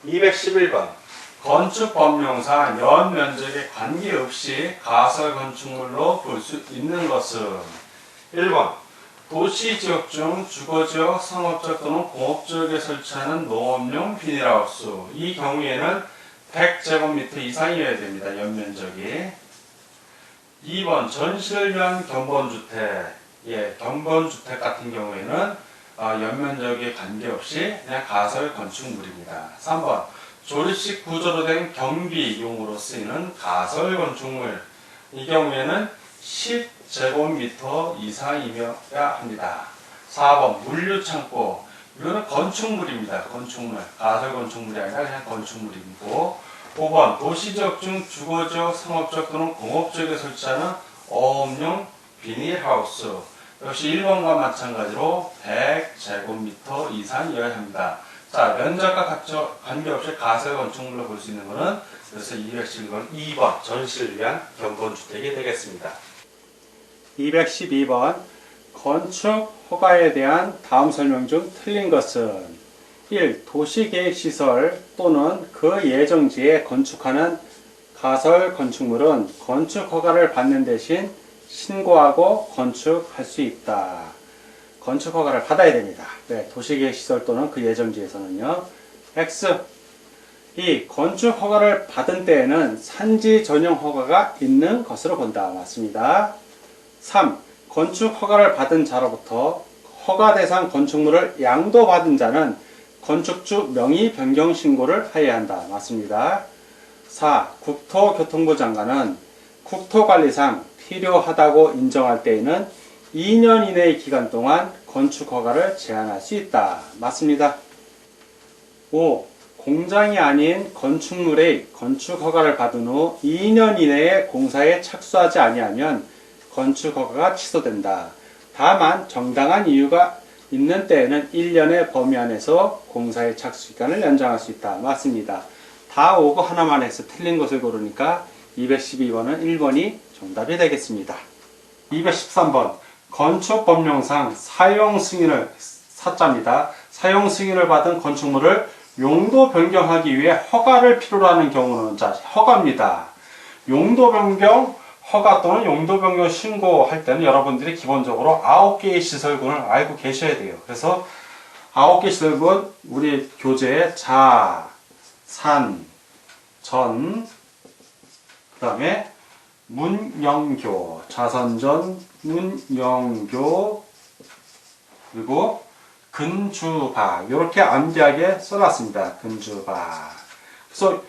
211번 건축법령상 연면적에 관계없이 가설 건축물로 볼 수 있는 것은 1번 도시지역 중 주거지역, 상업지역 또는 공업지역에 설치하는 농업용 비닐하우스. 이 경우에는 100제곱미터 이상이어야 됩니다. 연면적이. 2번 전시를 위한 견본주택. 견본주택 같은 경우에는 연면적에 관계없이 그냥 가설 건축물입니다. 3번 조립식 구조로 된 경비용으로 쓰이는 가설 건축물. 이 경우에는 10제곱미터 이상이어야 합니다. 4번 물류창고. 이거는 건축물입니다. 건축물. 가설 건축물이 아니라 그냥 건축물이고. 5번 도시지역 중 주거지역, 상업지역 또는 공업지역에 설치하는 어업용 비닐하우스. 역시 1번과 마찬가지로 100제곱미터 이상이어야 합니다. 자, 면적과 관계없이 가설 건축물로 볼 수 있는 것은 그래서 211번 2번 전시를 위한 견본주택이 되겠습니다. 212번 건축 허가에 대한 다음 설명 중 틀린 것은 1. 도시계획시설 또는 그 예정지에 건축하는 가설 건축물은 건축 허가를 받는 대신 신고하고 건축할 수 있다. 건축 허가를 받아야 됩니다. 네, 도시계획시설 또는 그 예정지에서는요. X. 2. 건축 허가를 받은 때에는 산지 전용 허가가 있는 것으로 본다. 맞습니다. 3. 건축 허가를 받은 자로부터 허가 대상 건축물을 양도받은 자는 건축주 명의 변경 신고를 하여야 한다. 맞습니다. 4. 국토교통부 장관은 국토관리상 필요하다고 인정할 때에는 2년 이내의 기간 동안 건축 허가를 제한할 수 있다. 맞습니다. 5. 공장이 아닌 건축물의 건축 허가를 받은 후 2년 이내에 공사에 착수하지 아니하면 건축 허가가 취소된다. 다만 정당한 이유가 있는 때에는 1년의 범위 안에서 공사의 착수 기간을 연장할 수 있다. 맞습니다. 다 오고 하나만 해서 틀린 것을 고르니까 212번은 1번이 정답이 되겠습니다. 213번 건축법령상 사용 승인을 사자입니다. 사용 승인을 받은 건축물을 용도 변경하기 위해 허가를 필요로 하는 경우는 자 허가입니다. 용도 변경 허가 또는 용도 변경 신고할 때는 여러분들이 기본적으로 9개의 시설군을 알고 계셔야 돼요. 그래서 9개 시설군 우리 교재에 자, 산, 전, 그 다음에 문영교, 자선전, 문영교, 그리고 근주바 이렇게 암기하게 써놨습니다. 근주바. 그래서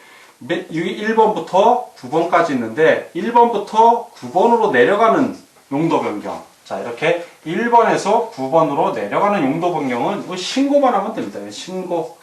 여기 1번부터 9번까지 있는데 1번부터 9번으로 내려가는 용도 변경. 자, 이렇게 1번에서 9번으로 내려가는 용도 변경은 신고만 하면 됩니다. 신고.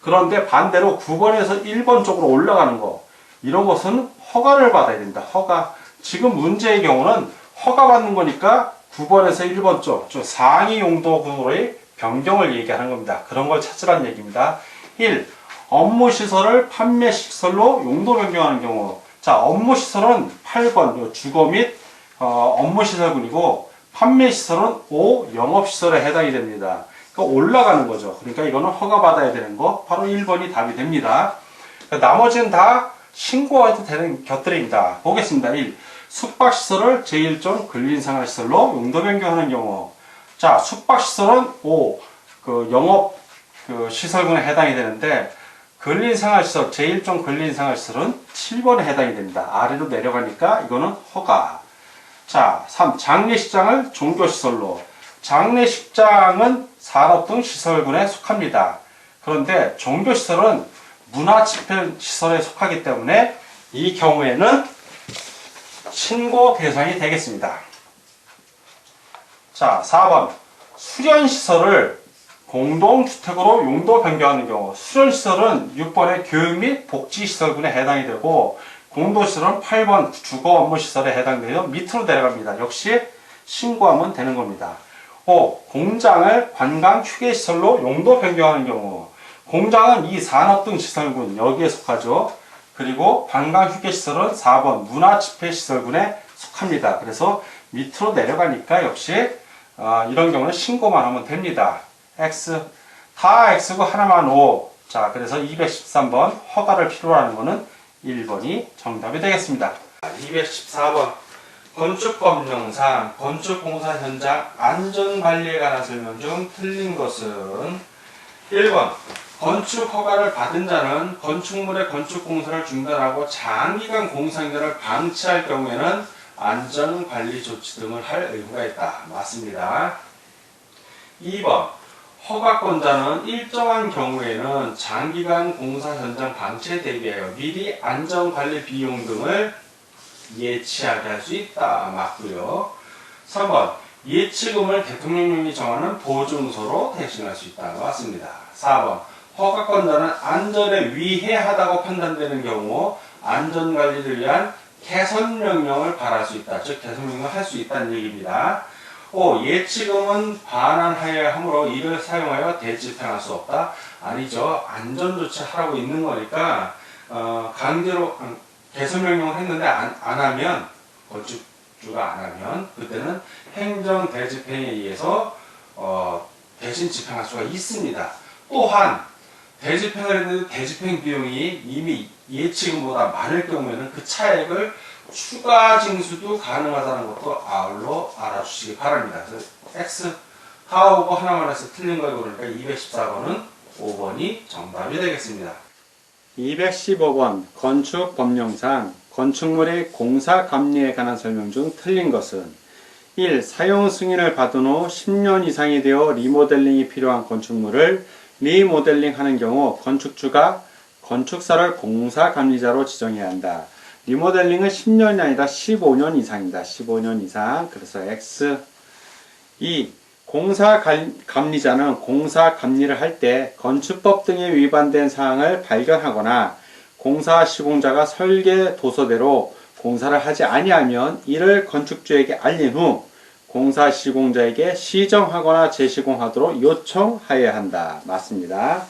그런데 반대로 9번에서 1번 쪽으로 올라가는 거. 이런 것은 허가를 받아야 된다. 허가. 지금 문제의 경우는 허가 받는 거니까 9번에서 1번 쪽, 상위 용도구로의 변경을 얘기하는 겁니다. 그런 걸 찾으라는 얘기입니다. 1. 업무시설을 판매시설로 용도 변경하는 경우. 자, 업무시설은 8번 주거 및 업무시설군이고 판매시설은 5. 영업시설에 해당이 됩니다. 그러니까 올라가는 거죠. 그러니까 이거는 허가받아야 되는 거 바로 1번이 답이 됩니다. 그러니까 나머지는 다 신고해도 되는 것들입니다. 보겠습니다. 1. 숙박시설을 제1종 근린생활시설로 용도 변경하는 경우. 자, 숙박시설은 5. 영업 시설군에 해당이 되는데 근린생활시설, 제1종 근린생활시설은 7번에 해당이 됩니다. 아래로 내려가니까 이거는 허가. 자, 3. 장례식장을 종교시설로. 장례식장은 산업 등 시설군에 속합니다. 그런데 종교시설은 문화집회시설에 속하기 때문에 이 경우에는 신고 대상이 되겠습니다. 자, 4번. 수련시설을 공동주택으로 용도 변경하는 경우. 수련시설은 6번의 교육 및 복지시설군에 해당이 되고 공동시설은 8번 주거 업무시설에 해당되어 밑으로 내려갑니다. 역시 신고하면 되는 겁니다. 5. 공장을 관광 휴게시설로 용도 변경하는 경우. 공장은 이 산업 등 시설군 여기에 속하죠. 그리고 관광 휴게시설은 4번 문화집회시설군에 속합니다. 그래서 밑으로 내려가니까 역시 이런 경우는 신고만 하면 됩니다. X 다 X고 하나만 O. 자, 그래서 213번 허가를 필요로 하는 거는 1번이 정답이 되겠습니다. 214번 건축법령상 건축공사 현장 안전관리에 관한 설명 중 틀린 것은 1번 건축 허가를 받은 자는 건축물의 건축공사를 중단하고 장기간 공사행위를 방치할 경우에는 안전관리 조치 등을 할 의무가 있다. 맞습니다. 2번 허가권자는 일정한 경우에는 장기간 공사 현장 방치에 대비하여 미리 안전관리 비용 등을 예치하게 할 수 있다. 맞고요. 3번 예치금을 대통령령이 정하는 보증서로 대신할 수 있다. 맞습니다. 4번 허가권자는 안전에 위해하다고 판단되는 경우 안전관리를 위한 개선명령을 발할 수 있다. 즉 개선명령을 할 수 있다는 얘기입니다. 5. 예치금은 반환하여야 하므로 이를 사용하여 대집행할 수 없다. 아니죠. 안전조치 하라고 있는 거니까 강제로 개선명령을 했는데 안 하면 건축주가 안 하면 그때는 행정대집행에 의해서 대신 집행할 수가 있습니다. 또한 대집행을 했는데 대집행 비용이 이미 예치금보다 많을 경우에는 그 차액을 추가 징수도 가능하다는 것도 아울러 알아주시기 바랍니다. 그래서 X 하오고 하나만 해서 틀린 걸 고르니까 214번은 5번이 정답이 되겠습니다. 215번 건축법령상 건축물의 공사감리에 관한 설명 중 틀린 것은 1. 사용 승인을 받은 후 10년 이상이 되어 리모델링이 필요한 건축물을 리모델링하는 경우 건축주가 건축사를 공사감리자로 지정해야 한다. 리모델링은 10년이 아니라 15년 이상입니다. 15년 이상. 그래서 X. 2. 공사감리자는 공사감리를 할 때 건축법 등에 위반된 사항을 발견하거나 공사 시공자가 설계 도서대로 공사를 하지 아니하면 이를 건축주에게 알린 후 공사 시공자에게 시정하거나 재시공하도록 요청하여야 한다. 맞습니다.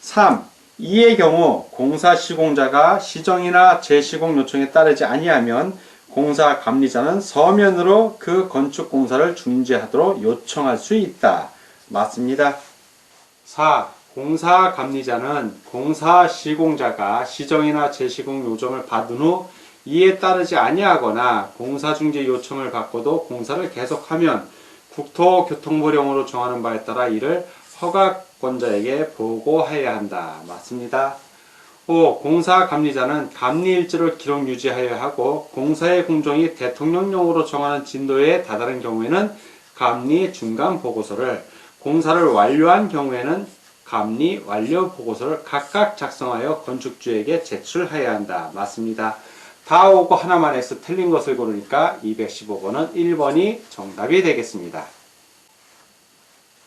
3. 이의 경우 공사 시공자가 시정이나 재시공 요청에 따르지 아니하면 공사 감리자는 서면으로 그 건축 공사를 중지하도록 요청할 수 있다. 맞습니다. 4. 공사 감리자는 공사 시공자가 시정이나 재시공 요청을 받은 후 이에 따르지 아니하거나 공사 중지 요청을 받고도 공사를 계속하면 국토교통부령으로 정하는 바에 따라 이를 허가권자에게 보고해야 한다. 맞습니다. 5. 공사감리자는 감리일지를 기록 유지하여야 하고 공사의 공정이 대통령령으로 정하는 진도에 다다른 경우에는 감리 중간 보고서를, 공사를 완료한 경우에는 감리 완료 보고서를 각각 작성하여 건축주에게 제출해야 한다. 맞습니다. 다 오고 하나만 해서 틀린 것을 고르니까 215번은 1번이 정답이 되겠습니다.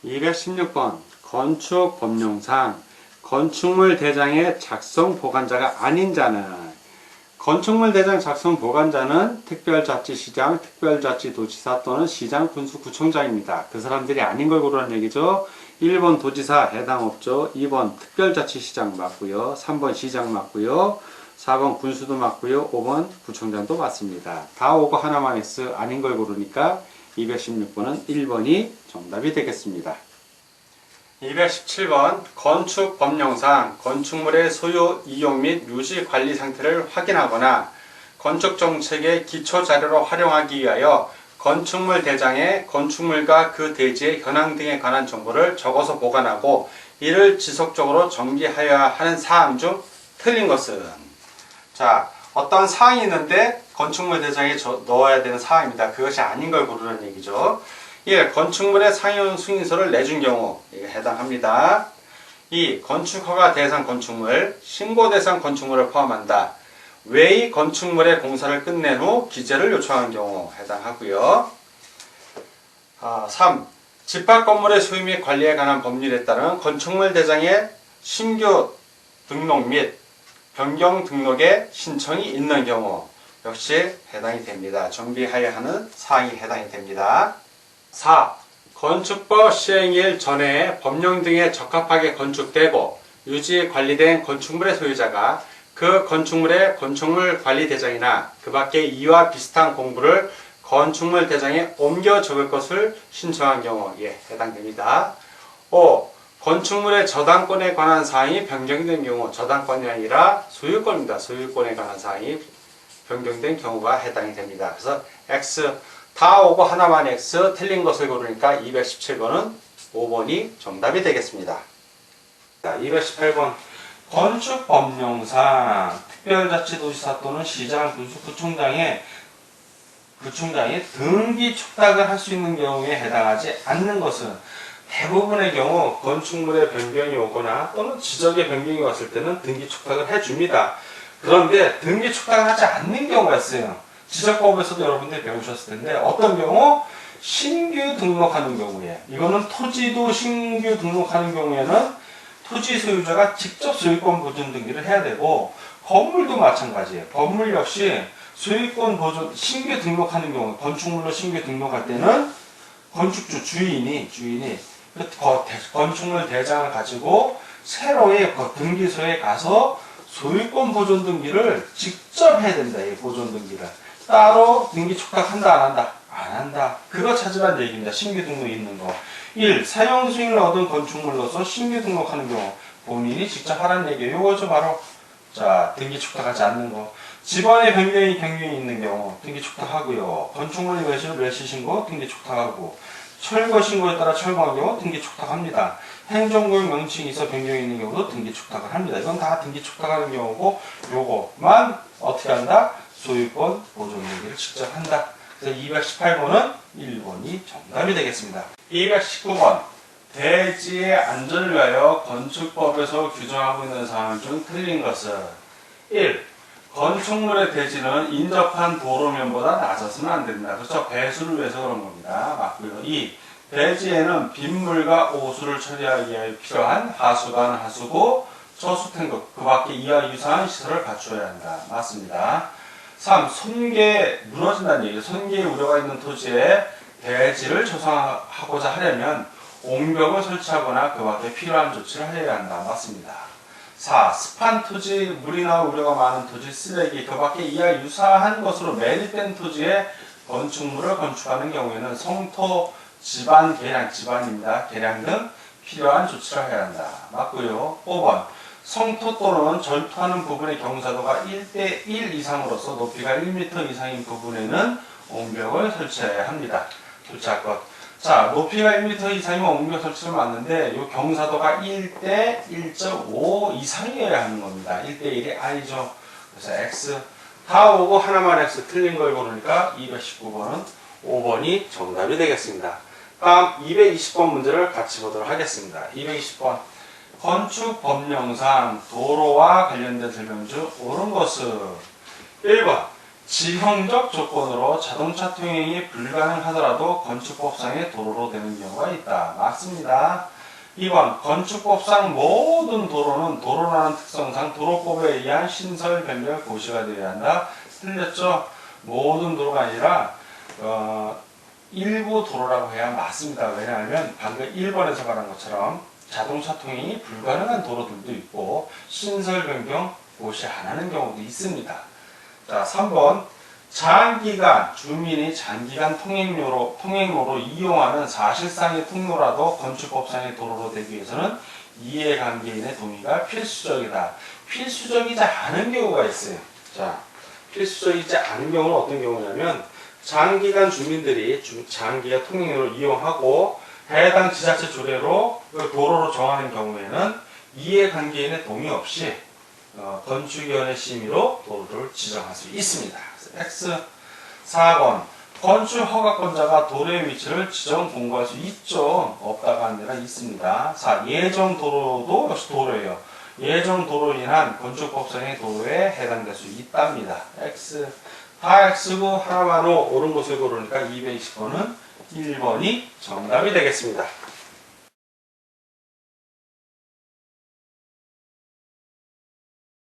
216번 건축법령상 건축물 대장의 작성 보관자가 아닌 자는, 건축물 대장 작성 보관자는 특별자치시장, 특별자치도지사 또는 시장, 군수, 구청장입니다. 그 사람들이 아닌 걸 고르라는 얘기죠. 1번 도지사 해당 없죠. 2번 특별자치시장 맞고요. 3번 시장 맞고요. 4번 군수도 맞고요. 5번 구청장도 맞습니다. 다 오고 하나만 했어. 아닌 걸 고르니까 216번은 1번이 정답이 되겠습니다. 217번 건축법령상 건축물의 소유, 이용 및 유지 관리 상태를 확인하거나 건축정책의 기초자료로 활용하기 위하여 건축물 대장에 건축물과 그 대지의 현황 등에 관한 정보를 적어서 보관하고 이를 지속적으로 정기하여야 하는 사항 중 틀린 것은, 자, 어떤 사항이 있는데 건축물 대장에 넣어야 되는 사항입니다. 그것이 아닌 걸 고르는 얘기죠. 1. 건축물의 상용 승인서를 내준 경우 이게 해당합니다. 2. 건축허가 대상 건축물, 신고 대상 건축물을 포함한다. 외의 건축물의 공사를 끝낸 후 기재를 요청한 경우 해당하고요. 3. 집합 건물의 소유 및 관리에 관한 법률에 따른 건축물 대장의 신규 등록 및 변경 등록의 신청이 있는 경우 역시 해당이 됩니다. 정비하여야 하는 사항이 해당이 됩니다. 4. 건축법 시행일 전에 법령 등에 적합하게 건축되고 유지 관리된 건축물의 소유자가 그 건축물의 건축물 관리 대장이나 그 밖의 이와 비슷한 공부를 건축물 대장에 옮겨 적을 것을 신청한 경우에 해당됩니다. 5. 건축물의 저당권에 관한 사항이 변경된 경우, 저당권이 아니라 소유권입니다. 소유권에 관한 사항이 변경된 경우가 해당이 됩니다. 그래서 X 다 오고 하나만 X, 틀린 것을 고르니까 217번은 5번이 정답이 되겠습니다. 자, 218번. 건축법령상 특별자치도시사 또는 시장, 구청장이 등기 촉탁을 할 수 있는 경우에 해당하지 않는 것은, 대부분의 경우 건축물의 변경이 오거나 또는 지적의 변경이 왔을 때는 등기 촉탁을 해줍니다. 그런데 등기 촉탁을 하지 않는 경우가 있어요. 지적법에서도 여러분들이 배우셨을 텐데, 어떤 경우? 신규 등록하는 경우에, 이거는 토지도 신규 등록하는 경우에는 토지 소유자가 직접 소유권 보존 등기를 해야 되고, 건물도 마찬가지예요. 건물 역시 소유권 보존, 신규 등록하는 경우, 건축물로 신규 등록할 때는 건축주, 주인이 건축물 대장을 가지고 새로의 등기소에 가서 소유권 보존 등기를 직접 해야 된다. 이 보존 등기를. 따로 등기 촉탁한다, 안 한다? 안 한다. 그거 찾으란 얘기입니다. 신규 등록 있는 거. 1. 사용 승인을 얻은 건축물로서 신규 등록하는 경우 본인이 직접 하라는 얘기예요. 요거죠 바로. 자, 등기 촉탁하지 않는 거. 집안의 변경이 있는 경우 등기 촉탁하고요. 건축물 외시 신고 등기 촉탁하고, 철거 신고에 따라 철거한 경우 등기 촉탁합니다. 행정구역 명칭이 있어 변경이 있는 경우도 등기 촉탁을 합니다. 이건 다 등기 촉탁하는 경우고, 요거만 어떻게 한다? 소유권 보존 등기를 직접 한다. 그래서 218번은 1번이 정답이 되겠습니다. 219번. 대지의 안전을 위하여 건축법에서 규정하고 있는 사항 중 틀린 것은 1. 건축물의 대지는 인접한 도로면보다 낮아서는 안 된다. 그렇죠? 배수를 위해서 그런 겁니다. 맞고요. 2. 대지에는 빗물과 오수를 처리하기 위해 필요한 하수관, 하수구, 저수탱크, 그 밖에 이와 유사한 시설을 갖추어야 한다. 맞습니다. 3. 손괴, 무너진다는 얘기예요. 손괴 우려가 있는 토지에 대지를 조성하고자 하려면 옹벽을 설치하거나 그 밖에 필요한 조치를 해야 한다. 맞습니다. 4. 습한 토지, 물이 나올 우려가 많은 토지, 쓰레기, 그 밖에 이와 유사한 것으로 매립된 토지에 건축물을 건축하는 경우에는 성토, 지반 개량, 지반입니다. 개량 등 필요한 조치를 해야 한다. 맞고요. 5번. 성토 또는 절토하는 부분의 경사도가 1:1 이상으로서 높이가 1m 이상인 부분에는 옹벽을 설치해야 합니다. 설치할 것. 자, 높이가 1m 이상이면 옹벽 설치를 맞는데, 이 경사도가 1:1.5 이상이어야 하는 겁니다. 1:1이 아니죠. 그래서 X. 다 오고 하나만 X 틀린 걸 고르니까 219번은 5번이 정답이 되겠습니다. 다음 220번 문제를 같이 보도록 하겠습니다. 220번. 건축법령상 도로와 관련된 설명 중 옳은 것은 1번. 지형적 조건으로 자동차 통행이 불가능하더라도 건축법상의 도로로 되는 경우가 있다. 맞습니다. 2번. 건축법상 모든 도로는 도로라는 특성상 도로법에 의한 신설, 변경, 고시가 되어야 한다. 틀렸죠? 모든 도로가 아니라 일부 도로라고 해야 맞습니다. 왜냐하면 방금 1번에서 말한 것처럼 자동차 통행이 불가능한 도로들도 있고, 신설, 변경, 고시 안 하는 경우도 있습니다. 자, 3번. 장기간, 주민이 장기간 통행로로 이용하는 사실상의 통로라도 건축법상의 도로로 되기 위해서는 이해관계인의 동의가 필수적이다. 필수적이지 않은 경우가 있어요. 자, 필수적이지 않은 경우는 어떤 경우냐면, 장기간 주민들이 장기간 통행로를 이용하고 해당 지자체 조례로 도로로 정하는 경우에는 이해관계인의 동의 없이 건축위원회 심의로 도로를 지정할 수 있습니다. X. 4번. 건축허가권자가 도로의 위치를 지정 공고할 수 있죠. 없다가 한 데가 있습니다. 4. 예정도로도 역시 도로예요. 예정도로로 인한 건축법상의 도로에 해당될 수 있답니다. X. 다 X고 하나만으로 옳은 것을 고르니까 220번은 1번이 정답이 되겠습니다.